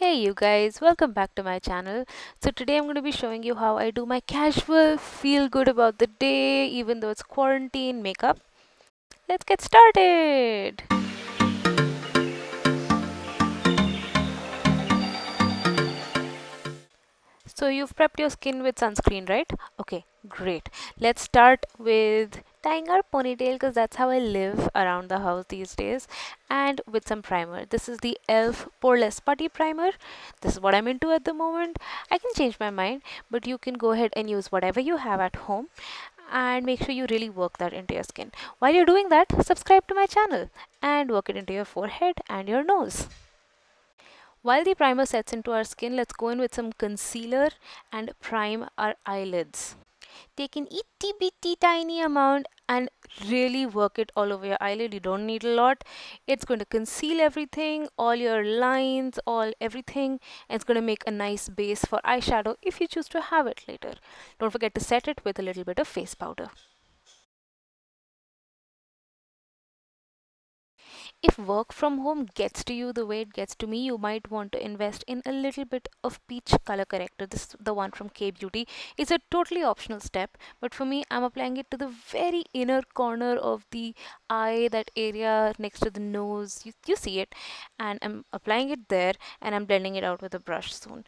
Hey you guys, welcome back to my channel. So today I'm going to be showing you how I do my casual feel good about the day even though it's quarantine makeup. Let's get started. So you've prepped your skin with sunscreen, right? Okay, great. Let's start with tying our ponytail because that's how I live around the house these days, and with some primer. This is the e.l.f. Poreless Putty Primer. This is what I'm into at the moment. I can change my mind, but you can go ahead and use whatever you have at home and make sure you really work that into your skin. While you're doing that, subscribe to my channel and work it into your forehead and your nose. While the primer sets into our skin, let's go in with some concealer and prime our eyelids. Take an itty bitty tiny amount and really work it all over your eyelid. You don't need a lot. It's going to conceal everything, all your lines, all everything. And it's going to make a nice base for eyeshadow if you choose to have it later. Don't forget to set it with a little bit of face powder. If work from home gets to you the way it gets to me, you might want to invest in a little bit of peach color corrector. This is the one from K Beauty. It's a totally optional step, but for me, I'm applying it to the very inner corner of the eye, that area next to the nose. You see it, and I'm applying it there, and I'm blending it out with a brush soon.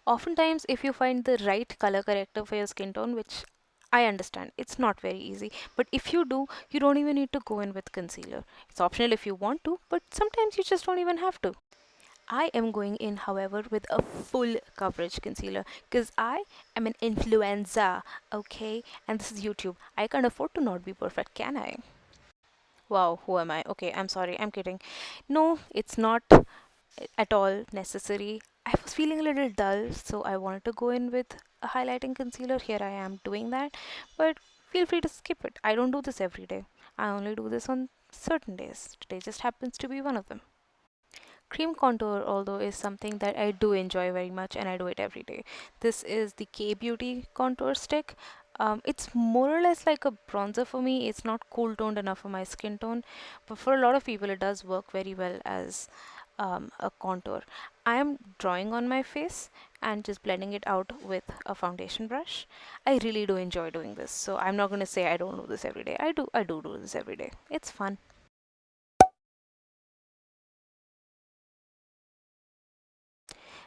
Oftentimes, if you find the right color corrector for your skin tone, which I understand it's not very easy, but if you do, you don't even need to go in with concealer. It's optional if you want to, but sometimes you just don't even have to. I am going in, however, with a full coverage concealer because I am an influencer, okay? And this is YouTube. I can't afford to not be perfect, can I? Wow, who am I? Okay, I'm sorry, I'm kidding. No, it's not at all necessary. I was feeling a little dull, so I wanted to go in with a highlighting concealer. Here I am doing that, but feel free to skip it. I don't do this every day. I only do this on certain days. Today just happens to be one of them. Cream contour, although, is something that I do enjoy very much and I do it every day. This is the K Beauty contour stick. It's more or less like a bronzer for me. It's not cool toned enough for my skin tone, but for a lot of people, it does work very well as a contour. I am drawing on my face and just blending it out with a foundation brush. I really do enjoy doing this, so I'm not going to say I don't do this every day. I do this every day. It's fun.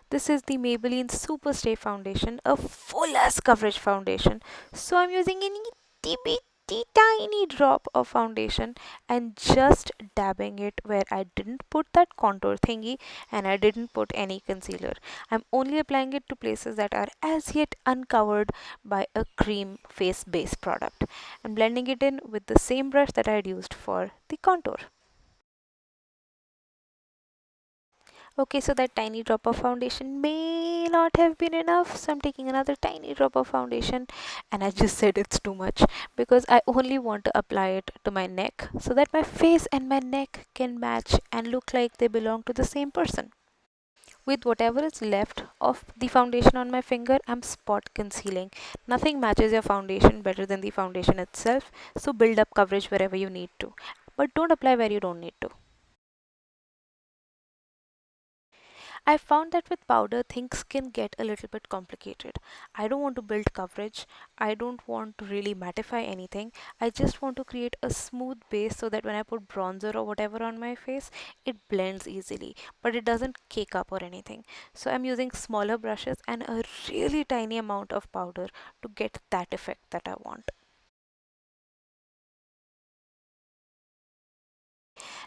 This is the Maybelline Super Stay Foundation, a full ass coverage foundation. So I'm using an itty bitty tiny drop of foundation and just dabbing it where I didn't put that contour thingy and I didn't put any concealer. I'm only applying it to places that are as yet uncovered by a cream face base product and blending it in with the same brush that I had used for the contour. Okay, so that tiny drop of foundation may not have been enough, so I'm taking another tiny drop of foundation, and I just said it's too much because I only want to apply it to my neck so that my face and my neck can match and look like they belong to the same person. With whatever is left of the foundation on my finger, I'm spot concealing. Nothing matches your foundation better than the foundation itself, so build up coverage wherever you need to, but don't apply where you don't need to. I found that with powder, things can get a little bit complicated. I don't want to build coverage. I don't want to really mattify anything. I just want to create a smooth base so that when I put bronzer or whatever on my face, it blends easily, but it doesn't cake up or anything. So I'm using smaller brushes and a really tiny amount of powder to get that effect that I want.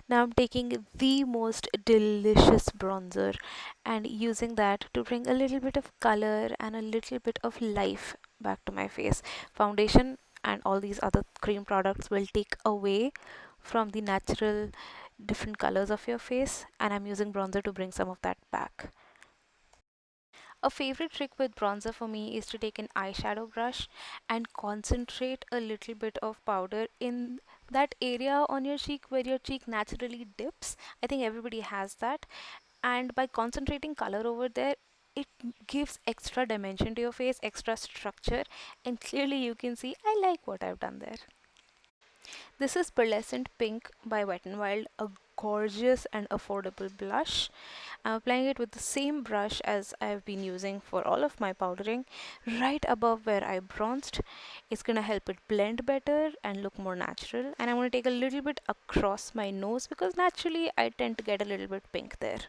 Now I'm taking the most delicious bronzer and using that to bring a little bit of color and a little bit of life back to my face. Foundation and all these other cream products will take away from the natural different colors of your face, and I'm using bronzer to bring some of that back. A favorite trick with bronzer for me is to take an eyeshadow brush and concentrate a little bit of powder in that area on your cheek where your cheek naturally dips. I think everybody has that. And by concentrating color over there, it gives extra dimension to your face, extra structure, and clearly you can see I like what I've done there. This is Pearlescent Pink by Wet n Wild, a gorgeous and affordable blush. I'm applying it with the same brush as I've been using for all of my powdering, right above where I bronzed. It's gonna help it blend better and look more natural. And I'm gonna take a little bit across my nose because naturally I tend to get a little bit pink there.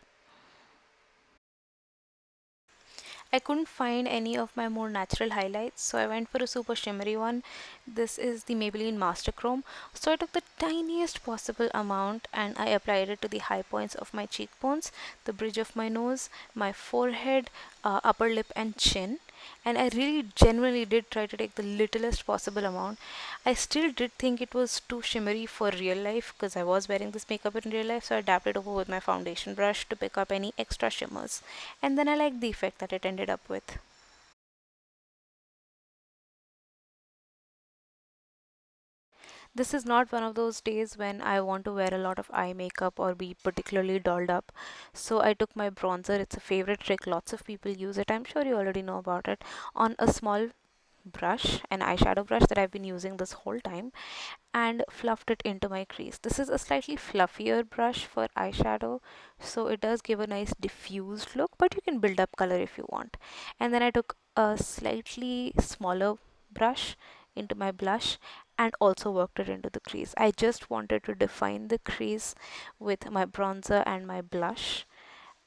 I couldn't find any of my more natural highlights, so I went for a super shimmery one. This is the Maybelline Master Chrome. So I took the tiniest possible amount and I applied it to the high points of my cheekbones, the bridge of my nose, my forehead, upper lip, and chin. And I really genuinely did try to take the littlest possible amount. I still did think it was too shimmery for real life because I was wearing this makeup in real life, so I dabbed it over with my foundation brush to pick up any extra shimmers. And then I liked the effect that it ended up with. This is not one of those days when I want to wear a lot of eye makeup or be particularly dolled up. So I took my bronzer. It's a favorite trick. Lots of people use it. I'm sure you already know about it. On a small brush, an eyeshadow brush that I've been using this whole time, and fluffed it into my crease. This is a slightly fluffier brush for eyeshadow, so it does give a nice diffused look, but you can build up color if you want. And then I took a slightly smaller brush into my blush and also worked it into the crease. I just wanted to define the crease with my bronzer and my blush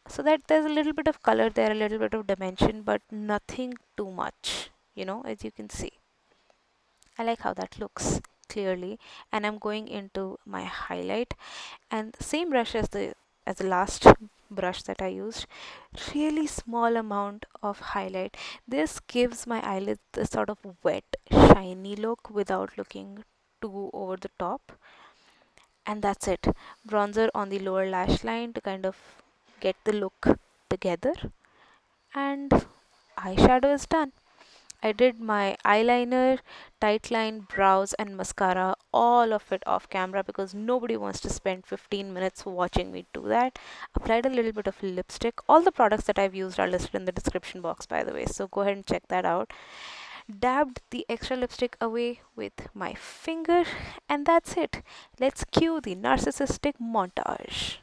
so that there's a little bit of color there, a little bit of dimension, but nothing too much, as you can see. I like how that looks clearly. And I'm going into my highlight and same brush as the last brush that I used. Really small amount of highlight. This gives my eyelids the sort of wet, shiny look without looking too over the top. And that's it. Bronzer on the lower lash line to kind of get the look together. And eyeshadow is done. I did my eyeliner, tight line, brows, and mascara, all of it off camera because nobody wants to spend 15 minutes watching me do that. Applied a little bit of lipstick. All the products that I've used are listed in the description box, by the way, so go ahead and check that out. Dabbed the extra lipstick away with my finger, and that's it. Let's cue the narcissistic montage.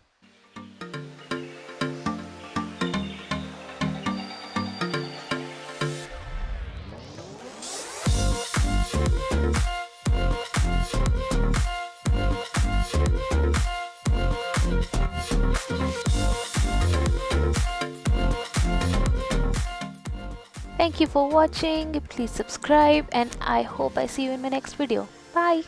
Thank you for watching. Please subscribe, and I hope I see you in my next video. Bye.